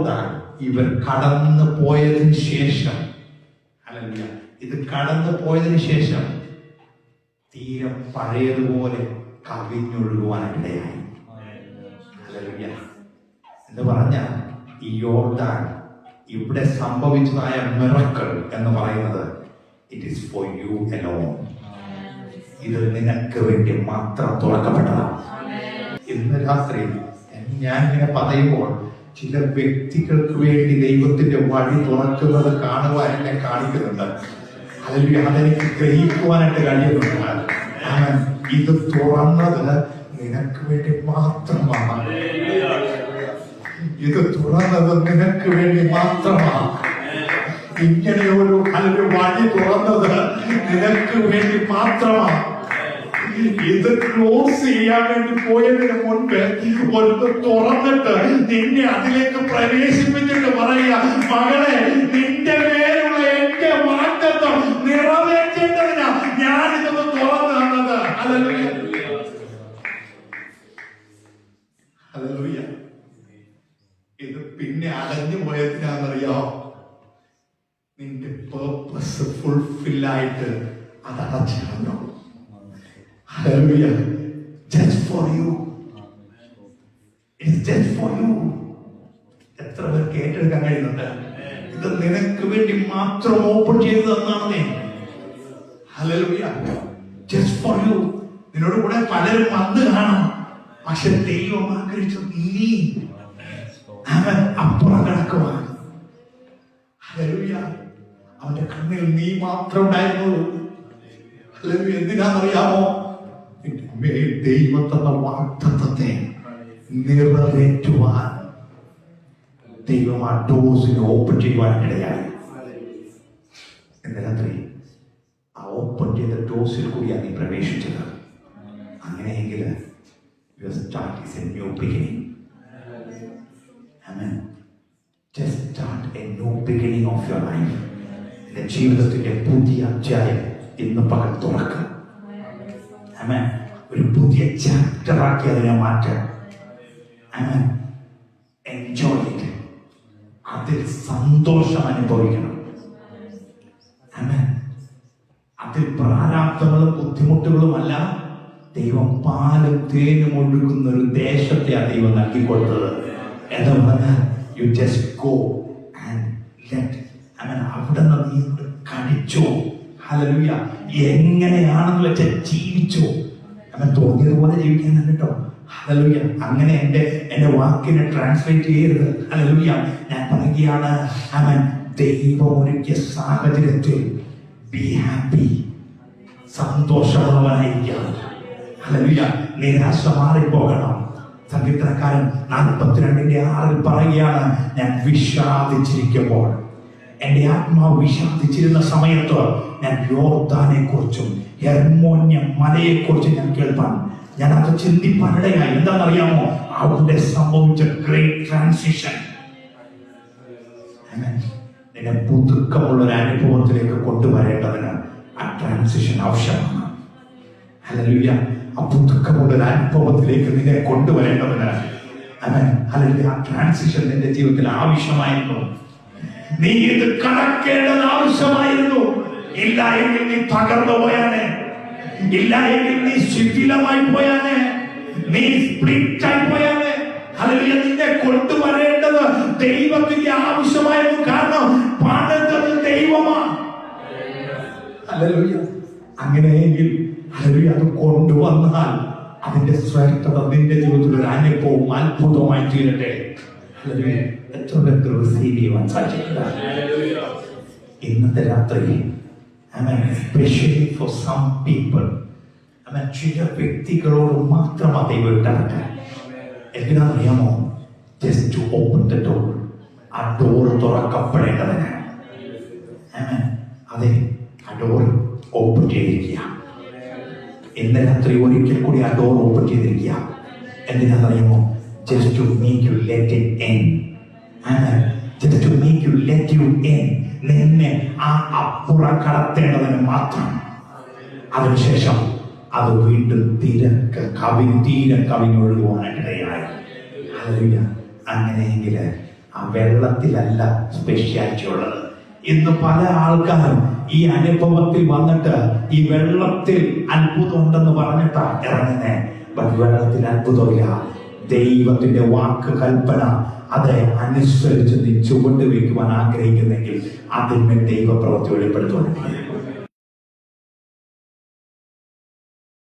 യോർദാൻ ഇവർ കടന്നു പോയതിന് ശേഷം, അല്ലെങ്കിൽ ഇത് കടന്നു പോയതിന് ശേഷം തീരം പഴയതുപോലെ കവിഞ്ഞൊഴുകുവാനിടയായി. എന്ന് പറഞ്ഞാൽ ഈ യോർദാൻ ഇവിടെ സംഭവിച്ചതായ മിറക്കിൾ എന്ന് പറയുന്നത് it is for you alone. ഇത് നിനക്ക് വേണ്ടി മാത്രം തുറക്കപ്പെട്ടതാണ്. ഇന്ന് രാത്രി ഞാൻ ഇങ്ങനെ പറയുമ്പോൾ ചില വ്യക്തികൾക്ക് വേണ്ടി ദൈവത്തിന്റെ വഴി തുറക്കുന്നത് കാണുവാൻ എന്നെ കാണിക്കുന്നുണ്ട്. അല്ലെങ്കിൽ അതെനിക്ക് ഗ്രഹിക്കുവാനായിട്ട് കഴിയുന്നുണ്ട്. ഇത് തുറന്നത് നിനക്ക് വേണ്ടി മാത്രമാണ്. ഇത് തുറന്നത് നിനക്ക് വേണ്ടി മാത്രമാണ്. ഇങ്ങനെ ഒരു വഴി തുറന്നത് നിനക്ക് വേണ്ടി മാത്രമാണ്. ഇത് ക്ലോസ് ചെയ്യാൻ വേണ്ടി പോയതിന് മുൻപ് ഒന്ന് തുറന്നിട്ട് നിന്നെ അതിലേക്ക് പ്രവേശിപ്പിച്ചിട്ട് പറയുക, മകളെ, നിന്റെ പേരുള്ള എന്റെ വാഗ്ദത്തം നിറവേറ്റേണ്ടതിനാ ഞാനിതൊന്ന് തുറന്നു തന്നത്. Hallelujah, hallelujah. ഇത് പിന്നെ അടഞ്ഞു പോയതിനാണെന്നറിയോ? നിന്റെ പേർപ്പസ് ഫുൾഫില്ലായിട്ട് അത് അടച്ചിടണോ? Hallelujah. Just for you. It's just for you. എത്ര പേർ കേട്ടെടുക്കാൻ കഴിയുന്നുണ്ട്? ഇത് നിനക്ക് വേണ്ടി മാത്രം ഓപ്പൺ ചെയ്ത് തന്നാണ്. Hallelujah. Just for you. നിന്നോട് കൂടെ പലരും വന്ന് കാണാം, പക്ഷെ ദൈവം ആഗ്രഹിച്ചു നീ അവൻ അപ്പുറം കിടക്കുവാൻ. Hallelujah. അവന്റെ കണ്ണിൽ നീ മാത്രം ഉണ്ടായിരുന്നുള്ളൂ. Hallelujah. എന്തിനാണെന്നറിയാമോ? ദൈവം തന്ന വാഗ്ദത്തത്തെ നിറവേറ്റുവാൻ ദൈവം ആ ഡോസിനെ ഓപ്പൺ ചെയ്യുവാൻ ഇടയായി. ഇന്ന് രാത്രി ആ ഓപ്പൺ ചെയ്ത ഡോസിൽ കൂടിയാണ് നീ പ്രവേശിച്ചത്. അങ്ങനെയെങ്കിൽ your start is a new beginning. Amen. Just start a new beginning of your life. നിന്റെ ജീവിതത്തിന്റെ പുതിയ അധ്യായം ഇന്ന് പകൽ തുറക്കുക. Amen. ഒരു പുതിയ ചാപ്റ്റർ ആക്കി അതിനെ മാറ്റാം. Amen. Enjoy it. അതിൽ സന്തോഷം അനുഭവിക്കണം. Amen. അതിൽ പ്രാരാബ്ധങ്ങളും ബുദ്ധിമുട്ടുകളുമല്ല, ദൈവം പാലും തേനും ഒഴുകുന്ന ഒരു ദേശത്തെയാണ് ദൈവം നൽകിക്കൊടുത്തത്. എന്ന് പറഞ്ഞാൽ you just go and let. Amen. അവിടെ നിന്ന് നീ കടിച്ചോ. ഹല്ലേലൂയ. എങ്ങനെയാണെന്ന് വെച്ചാൽ ജീവിച്ചോ. അവൻ തോന്നിയതുപോലെ ജീവിക്കാൻ കേട്ടോ. ഹല്ലേലൂയ. അങ്ങനെ എന്റെ വാക്കിനെ ട്രാൻസ്ലേറ്റ് ചെയ്യരുത്. ഹല്ലേലൂയ. ഞാൻ പറയുകയാണ്, അവൻ ദൈവം ഒരുക്കിയ സാഹചര്യത്തിൽ ബി ഹാപ്പി, സന്തോഷമുള്ളവനായിരിക്കണം. ഹല്ലേലൂയ. നിരാശ മാറിപ്പോകണം. സങ്കീർത്തനക്കാരൻ 42:6 പറയുകയാണ്, ഞാൻ വിഷാദിച്ചിരിക്കുമ്പോൾ, എന്റെ ആത്മാവ് വിഷാദിച്ചിരുന്ന സമയത്ത് ഞാൻ യോർദാനെ കുറിച്ചും ഹെർമോന്യം മലയെ കുറിച്ചും ഞാൻ കേൾപ്പാൻ, ഞാൻ അത് ചിന്തിപ്പാനിടയായി. എന്താണെന്നറിയാമോ? അവിടെ സംഭവിച്ച ഗ്രേറ്റ് ട്രാൻസിഷൻ. നിന്നെ പുതുക്കമുള്ള ഒരു അനുഭവത്തിലേക്ക് കൊണ്ടുവരേണ്ടതിന് ആ ട്രാൻസിഷൻ ആവശ്യമാണ്. ഹല്ലേലൂയ. ആ പുതുക്കമുള്ള ഒരു അനുഭവത്തിലേക്ക് നിന്നെ കൊണ്ടുവരേണ്ടതിന് ഹല്ലേലൂയ ആ ട്രാൻസിഷൻ നിന്റെ ജീവിതത്തിൽ ആവശ്യമായിരുന്നു. നീ ഇത് കടക്കേണ്ടത് ആവശ്യമായിരുന്നു. ഇല്ല എങ്കിൽ നീ തകർന്നു പോയാനെ, ഇല്ല എങ്കിൽ നീ ശിഥിലമായി പോയാനെ, നീ സ്പ്ലിറ്റായി പോയാനെ. ഹല്ലേലൂയ. നിന്നെ കൊണ്ടുവരേണ്ടത് ദൈവത്തിന്റെ ആവശ്യമായിരുന്നു. കാരണം പണിതത് ദൈവമാണ്. ഹല്ലേലൂയ. അങ്ങനെയെങ്കിൽ ഹല്ലേലൂയ അത് കൊണ്ടുവന്നാൽ അതിന്റെ ശ്രേഷ്ഠത നിന്റെ ജീവിതത്തിൽ ഒരു അനുഭവം അത്ഭുതമായി തീരട്ടെ. ഹല്ലേലൂയ. ഇന്നത്തെ രാത്രി especially for some people, ചില വ്യക്തികളോട് മാത്രം ദൈവം ഇടപെട്ടെ. എന്തിനാണെന്നറിയാമോ? just to open the door. ആ ഡോർ തുറക്കപ്പെടേണ്ടതിന് അതെ ആ ഡോർ ഓപ്പൺ ചെയ്തിരിക്കുക. ഇന്ന് രാത്രി ഒരിക്കൽ കൂടി ആ ഡോർ ഓപ്പൺ ചെയ്തിരിക്കുക. എന്തിനാണെന്നറിയാമോ? just to make you let it in. Just to make you let you in. നിന്നെ ആ അപ്പുറം കടത്തേണ്ടതിന് മാത്രം. അതിനുശേഷം അത് വീണ്ടും തീരം കവിഞ്ഞൊഴുകുവാനിടയായി. ഹല്ലേലൂയ. അങ്ങനെയെങ്കിൽ ആ വെള്ളത്തിലല്ല സ്പെഷ്യാലിറ്റി ഉള്ളത്. ഇന്ന് പല ആൾക്കാരും ഈ അനുഭവത്തിൽ വന്നിട്ട് ഈ വെള്ളത്തിൽ അത്ഭുതം ഉണ്ടെന്ന് പറഞ്ഞിട്ടാ ഇറങ്ങുന്നേ. ബട്ട് വെള്ളത്തിൽ അത്ഭുതമില്ല. ദൈവത്തിന്റെ വാക്ക് കൽപ്പന അത് അനുസരിച്ച് നീ ചുവട് വയ്ക്കുവാൻ ആഗ്രഹിക്കുന്നെങ്കിൽ അതിന്മേൽ ദൈവപ്രവൃത്തി വെളിപ്പെടുത്തുവാൻ